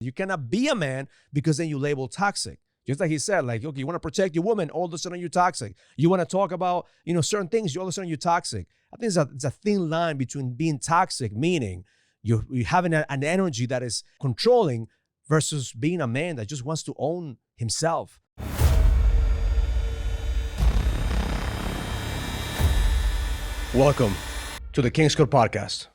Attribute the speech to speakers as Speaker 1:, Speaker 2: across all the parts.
Speaker 1: You cannot be a man because then you label toxic. Just like he said, like, okay, you want to protect your woman, all of a sudden you're toxic. You want to talk about, certain things, all of a sudden you're toxic. I think it's a thin line between being toxic, meaning you're having an energy that is controlling, versus being a man that just wants to own himself. Welcome to the King's Code Podcast.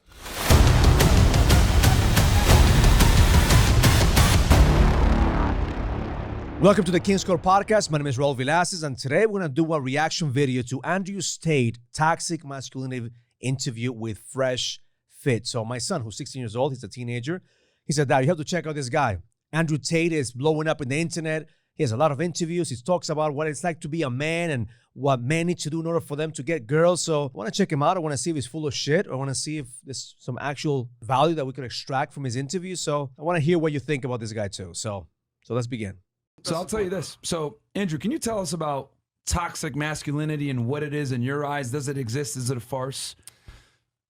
Speaker 1: Welcome to the King's Code Podcast. My name is Raul Velasquez, and today we're going to do a reaction video to Andrew Tate Toxic Masculinity interview with Fresh Fit. So my son, who's 16 years old, he's a teenager, he said, Dad, you have to check out this guy. Andrew Tate is blowing up in the internet. He has a lot of interviews. He talks about what it's like to be a man and what men need to do in order for them to get girls. So I want to check him out. I want to see if he's full of shit. I want to see if there's some actual value that we could extract from his interview. So I want to hear what you think about this guy too. So let's begin.
Speaker 2: So I'll tell you this. So Andrew, can you tell us about toxic masculinity and what it is in your eyes? Does it exist? Is it a farce?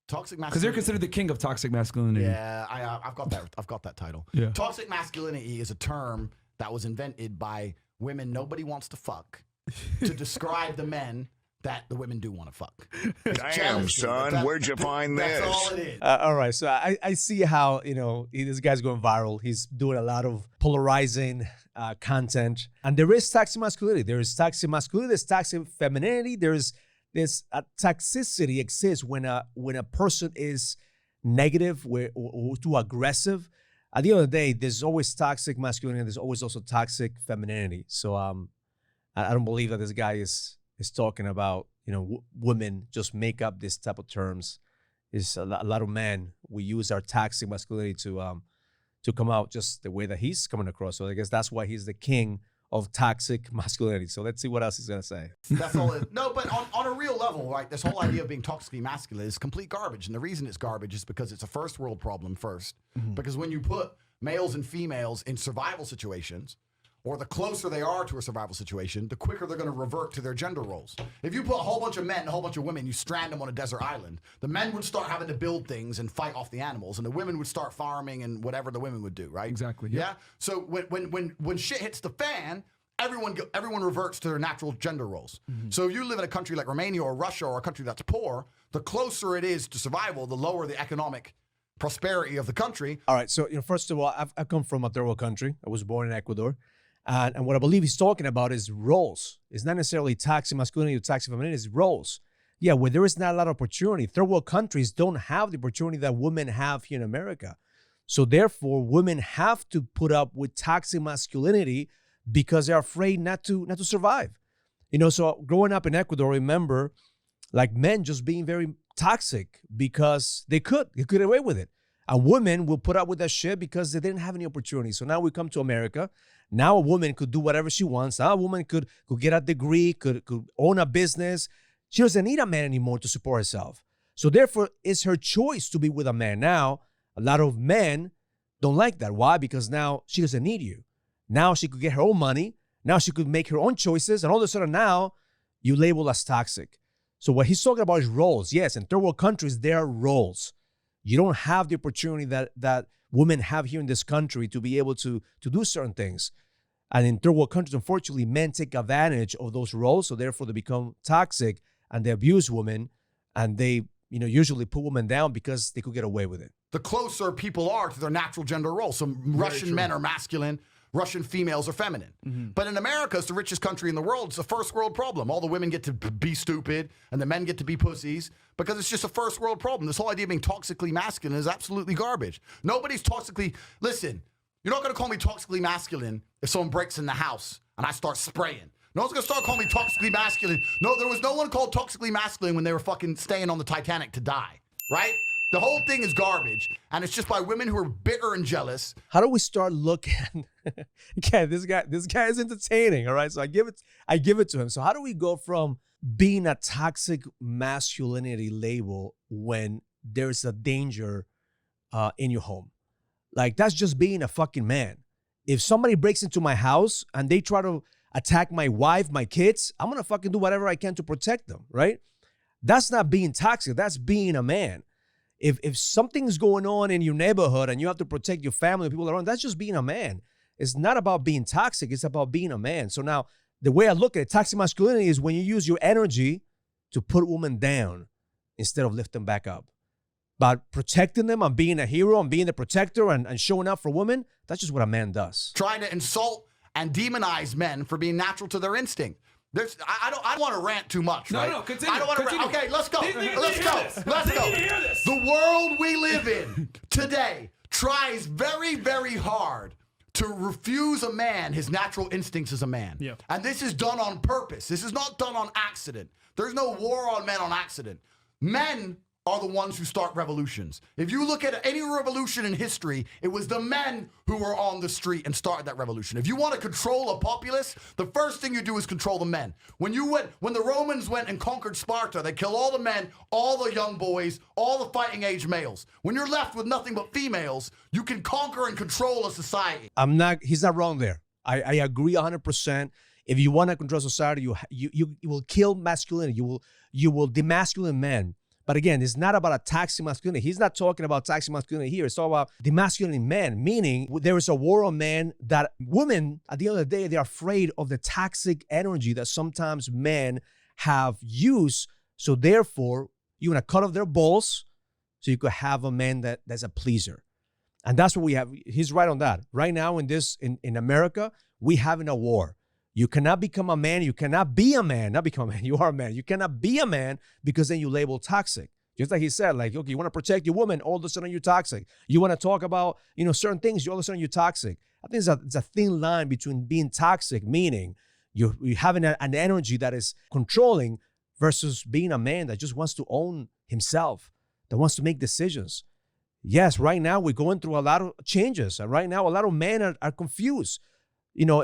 Speaker 3: Toxic masculinity.
Speaker 2: Because you're considered the king of toxic masculinity.
Speaker 3: Yeah, I've got that title.
Speaker 2: Yeah.
Speaker 3: Toxic masculinity is a term that was invented by women nobody wants to fuck to describe the men that the women do want to fuck.
Speaker 4: Damn, son, where'd you find this?
Speaker 3: That's all it is.
Speaker 1: All right, so I see how, this guy's going viral. He's doing a lot of polarizing content. And there is toxic masculinity. There is toxic masculinity. There's toxic femininity. There's toxicity exists when a person is negative or too aggressive. At the end of the day, there's always toxic masculinity. There's always also toxic femininity. So I don't believe that this guy is talking about, women just make up this type of terms. Is a lot of men, we use our toxic masculinity to come out just the way that he's coming across. So I guess that's why he's the king of toxic masculinity. So let's see what else he's gonna say.
Speaker 3: That's all it. No, but on a real level, right, this whole idea of being toxically masculine is complete garbage. And the reason it's garbage is because it's a first world problem first. Mm-hmm. Because when you put males and females in survival situations, or the closer they are to a survival situation, the quicker they're going to revert to their gender roles. If you put a whole bunch of men and a whole bunch of women, you strand them on a desert island, the men would start having to build things and fight off the animals, and the women would start farming and whatever the women would do, right?
Speaker 2: Exactly.
Speaker 3: Yeah. So when shit hits the fan, everyone reverts to their natural gender roles. Mm-hmm. So if you live in a country like Romania or Russia or a country that's poor, the closer it is to survival, the lower the economic prosperity of the country.
Speaker 1: All right. So first of all, I come from a third world country. I was born in Ecuador. And what I believe he's talking about is roles. It's not necessarily toxic masculinity or toxic femininity, it's roles. Yeah, where there is not a lot of opportunity. Third world countries don't have the opportunity that women have here in America. So therefore, women have to put up with toxic masculinity because they're afraid not to survive. So growing up in Ecuador, remember, like men just being very toxic because they could get away with it. And women will put up with that shit because they didn't have any opportunity. So now we come to America. Now a woman could do whatever she wants. Now a woman could get a degree, could own a business. She doesn't need a man anymore to support herself. So therefore, it's her choice to be with a man. Now, a lot of men don't like that. Why? Because now she doesn't need you. Now she could get her own money. Now she could make her own choices. And all of a sudden now, you label as toxic. So what he's talking about is roles. Yes, in third world countries, there are roles. You don't have the opportunity that women have here in this country to be able to do certain things. And in third world countries, unfortunately, men take advantage of those roles. So therefore, they become toxic and they abuse women. And they, usually put women down because they could get away with it.
Speaker 3: The closer people are to their natural gender role. So Russian men are masculine. Russian females are feminine. Mm-hmm. But in America, it's the richest country in the world. It's a first world problem. All the women get to be stupid and the men get to be pussies because it's just a first world problem. This whole idea of being toxically masculine is absolutely garbage. Nobody's toxically, listen, you're not going to call me toxically masculine if someone breaks in the house and I start spraying. No one's going to start calling me toxically masculine. No, there was no one called toxically masculine when they were fucking staying on the Titanic to die, right? The whole thing is garbage, and it's just by women who are bitter and jealous.
Speaker 1: How do we start looking? Okay, this guy is entertaining, all right? So I give it to him. So how do we go from being a toxic masculinity label when there's a danger in your home? Like, that's just being a fucking man. If somebody breaks into my house and they try to attack my wife, my kids, I'm gonna fucking do whatever I can to protect them, right? That's not being toxic. That's being a man. If something's going on in your neighborhood and you have to protect your family, people around, that's just being a man. It's not about being toxic. It's about being a man. So now the way I look at it, toxic masculinity is when you use your energy to put women down instead of lift them back up. But protecting them and being a hero and being the protector and showing up for women, that's just what a man does.
Speaker 3: Trying to insult and demonize men for being natural to their instinct. I don't want to rant too much, right?
Speaker 2: No, continue.
Speaker 3: I don't want to rant. Okay, let's go. Let's go. The world we live in today tries very, very hard to refuse a man his natural instincts as a man.
Speaker 5: Yeah.
Speaker 3: And this is done on purpose. This is not done on accident. There's no war on men on accident. Men are the ones who start revolutions. If you look at any revolution in history, it was the men who were on the street and started that revolution. If you want to control a populace, the first thing you do is control the men. When the Romans went and conquered Sparta, they killed all the men, all the young boys, all the fighting age males. When you're left with nothing but females, you can conquer and control a society.
Speaker 1: He's not wrong there. I agree 100%. If you want to control society, you will kill masculinity. You will demasculine men. But again, it's not about a toxic masculinity. He's not talking about toxic masculinity here. It's all about demasculating men, meaning there is a war on men that women, at the end of the day, they're afraid of the toxic energy that sometimes men have used. So therefore, you want to cut off their balls so you could have a man that's a pleaser. And that's what we have. He's right on that. Right now in America, we having a war. You cannot become a man. You cannot be a man. Not become a man. You are a man. You cannot be a man because then you label toxic. Just like he said, like, okay, you want to protect your woman, all of a sudden you're toxic. You want to talk about, certain things, all of a sudden you're toxic. I think it's a thin line between being toxic, meaning you're having an energy that is controlling, versus being a man that just wants to own himself, that wants to make decisions. Yes, right now we're going through a lot of changes. And right now a lot of men are confused.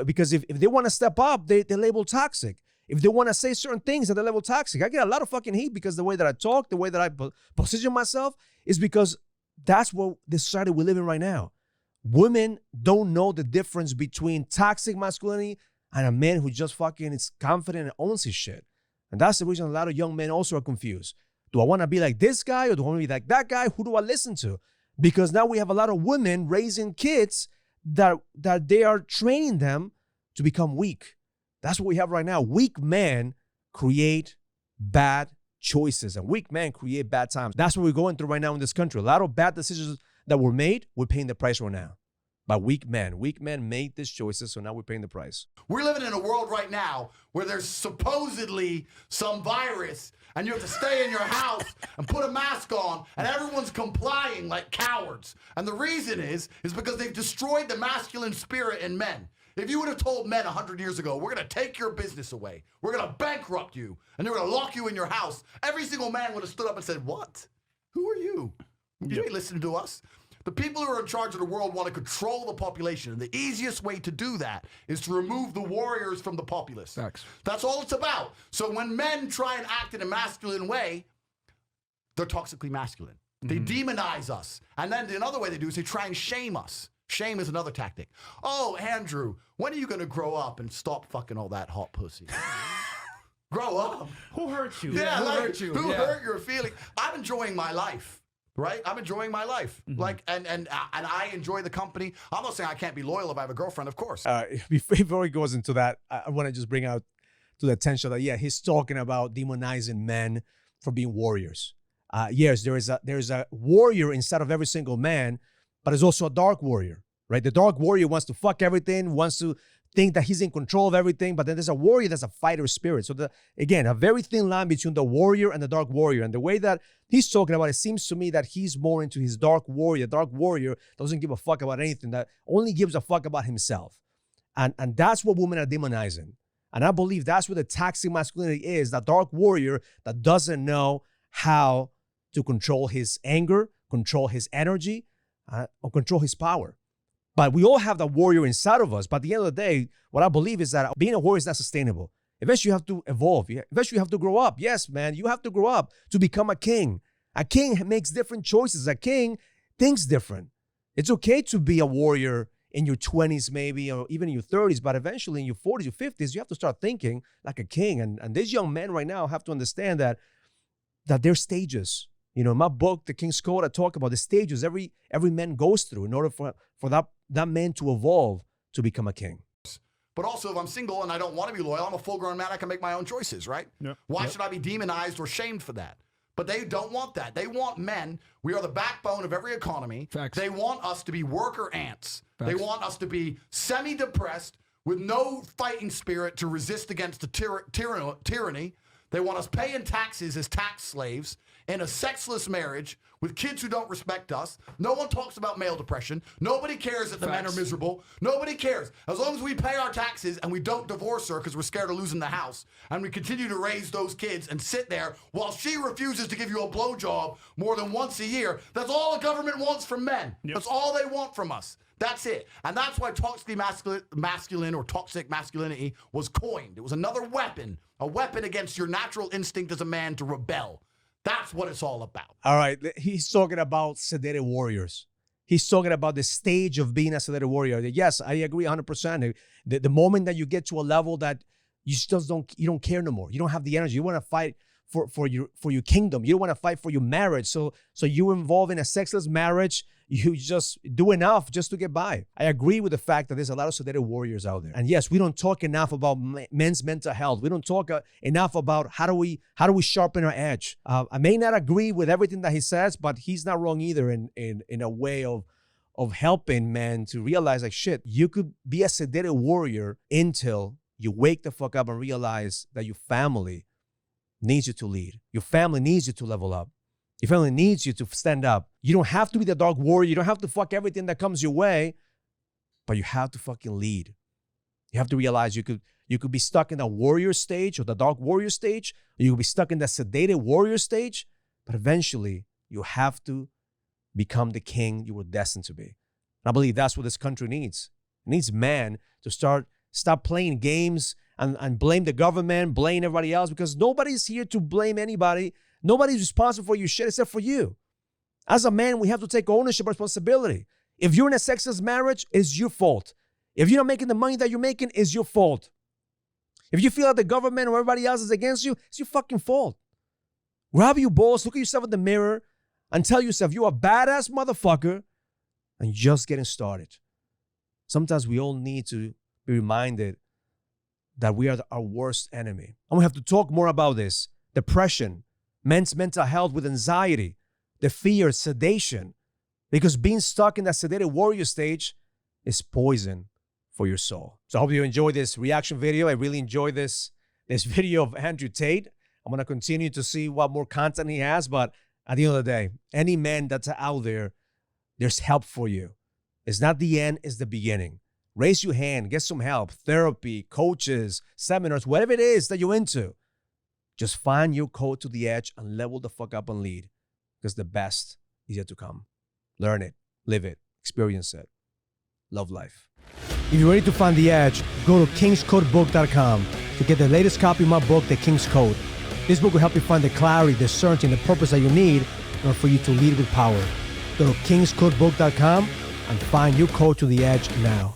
Speaker 1: Because if they want to step up, they label toxic. If they want to say certain things, they label toxic. I get a lot of fucking heat because the way that I talk, the way that I position myself is because that's what the society we live in right now. Women don't know the difference between toxic masculinity and a man who just fucking is confident and owns his shit. And that's the reason a lot of young men also are confused. Do I want to be like this guy or do I want to be like that guy? Who do I listen to? Because now we have a lot of women raising kids that they are training them to become weak. That's what we have right now. Weak men create bad choices and weak men create bad times. That's what we're going through right now in this country. A lot of bad decisions that were made, we're paying the price right now. By weak men. Weak men made these choices, so now we're paying the price.
Speaker 3: We're living in a world right now where there's supposedly some virus and you have to stay in your house and put a mask on and everyone's complying like cowards. And the reason is because they've destroyed the masculine spirit in men. If you would have told men 100 years ago, we're going to take your business away, we're going to bankrupt you, and they're going to lock you in your house, every single man would have stood up and said, what? Who are you? You ain't listening to us. The people who are in charge of the world want to control the population, and the easiest way to do that is to remove the warriors from the populace.
Speaker 2: Facts.
Speaker 3: That's all it's about. So when men try and act in a masculine way, they're toxically masculine. They demonize us. And then another way they do is they try and shame us. Shame is another tactic. Oh, Andrew, when are you going to grow up and stop fucking all that hot pussy? Grow up.
Speaker 5: Who hurt you?
Speaker 3: Yeah,
Speaker 5: Who
Speaker 3: like,
Speaker 5: hurt you?
Speaker 3: Who hurt your feelings? I'm enjoying my life. Right? I'm enjoying my life. Like, and I enjoy the company. I'm not saying I can't be loyal if I have a girlfriend, of course.
Speaker 1: Before he goes into that, I want to just bring out to the attention that, he's talking about demonizing men for being warriors. Yes, there is a warrior inside of every single man, but there's also a dark warrior, right? The dark warrior wants to fuck everything, wants to think that he's in control of everything, but then there's a warrior that's a fighter spirit. So again, a very thin line between the warrior and the dark warrior. And the way that he's talking about it seems to me that he's more into his dark warrior. Dark warrior doesn't give a fuck about anything, that only gives a fuck about himself. And that's what women are demonizing. And I believe that's what the toxic masculinity is, that dark warrior that doesn't know how to control his anger, control his energy, or control his power. But we all have that warrior inside of us. But at the end of the day, what I believe is that being a warrior is not sustainable. Eventually, you have to evolve. Eventually, you have to grow up. Yes, man, you have to grow up to become a king. A king makes different choices. A king thinks different. It's okay to be a warrior in your 20s maybe, or even in your 30s, but eventually in your 40s, your 50s, you have to start thinking like a king. And these young men right now have to understand that there's stages. You know, in my book, The King's Code, I talk about the stages every man goes through in order for that man to evolve to become a king.
Speaker 3: But also, if I'm single and I don't want to be loyal, I'm a full-grown man. I can make my own choices, right?
Speaker 5: Yep.
Speaker 3: Why should I be demonized or shamed for that? But they don't want that. They want men. We are the backbone of every economy.
Speaker 2: Facts.
Speaker 3: They want us to be worker ants.
Speaker 2: Facts.
Speaker 3: They want us to be semi-depressed with no fighting spirit to resist against the tyranny. They want us paying taxes as tax slaves in a sexless marriage with kids who don't respect us. No one talks about male depression. Nobody cares if the men are miserable. Nobody cares. As long as we pay our taxes and we don't divorce her because we're scared of losing the house, and we continue to raise those kids and sit there while she refuses to give you a blowjob more than once a year, that's all the government wants from men.
Speaker 5: Yep.
Speaker 3: That's all they want from us. That's it. And that's why toxic masculine or toxic masculinity was coined. It was another weapon, a weapon against your natural instinct as a man to rebel. That's what it's all about.
Speaker 1: All right, he's talking about sedated warriors. He's talking about the stage of being a sedated warrior. Yes, I agree 100%. The moment that you get to a level that you just don't care no more. You don't have the energy. You want to fight for your kingdom. You don't want to fight for your marriage. So you involve in a sexless marriage. You just do enough just to get by. I agree with the fact that there's a lot of sedated warriors out there. And yes, we don't talk enough about men's mental health. We don't talk enough about how do we sharpen our edge. I may not agree with everything that he says, but he's not wrong either in a way of helping men to realize like, shit, you could be a sedated warrior until you wake the fuck up and realize that your family needs you to lead. Your family needs you to level up. Your family needs you to stand up. You don't have to be the dark warrior. You don't have to fuck everything that comes your way, but you have to fucking lead. You have to realize you could be stuck in the warrior stage or the dark warrior stage, or you could be stuck in the sedated warrior stage, but eventually you have to become the king you were destined to be. And I believe that's what this country needs. It needs men to stop playing games and blame the government, blame everybody else, because nobody's here to blame anybody. Nobody's responsible for your shit except for you. As a man, we have to take ownership and responsibility. If you're in a sexless marriage, it's your fault. If you're not making the money that you're making, it's your fault. If you feel like the government or everybody else is against you, it's your fucking fault. Grab your balls, look at yourself in the mirror, and tell yourself you're a badass motherfucker and just getting started. Sometimes we all need to be reminded that we are our worst enemy. And we have to talk more about this. Depression, men's mental health with anxiety, the fear, sedation, because being stuck in that sedated warrior stage is poison for your soul. So I hope you enjoyed this reaction video. I really enjoyed this video of Andrew Tate. I'm going to continue to see what more content he has, but at the end of the day, any man that's out there, there's help for you. It's not the end, it's the beginning. Raise your hand, get some help, therapy, coaches, seminars, whatever it is that you're into. Just find your code to the edge and level the fuck up and lead, because the best is yet to come. Learn it, live it, experience it. Love life. If you're ready to find the edge, go to kingscodebook.com to get the latest copy of my book, The King's Code. This book will help you find the clarity, the certainty, and the purpose that you need in order for you to lead with power. Go to kingscodebook.com and find your code to the edge now.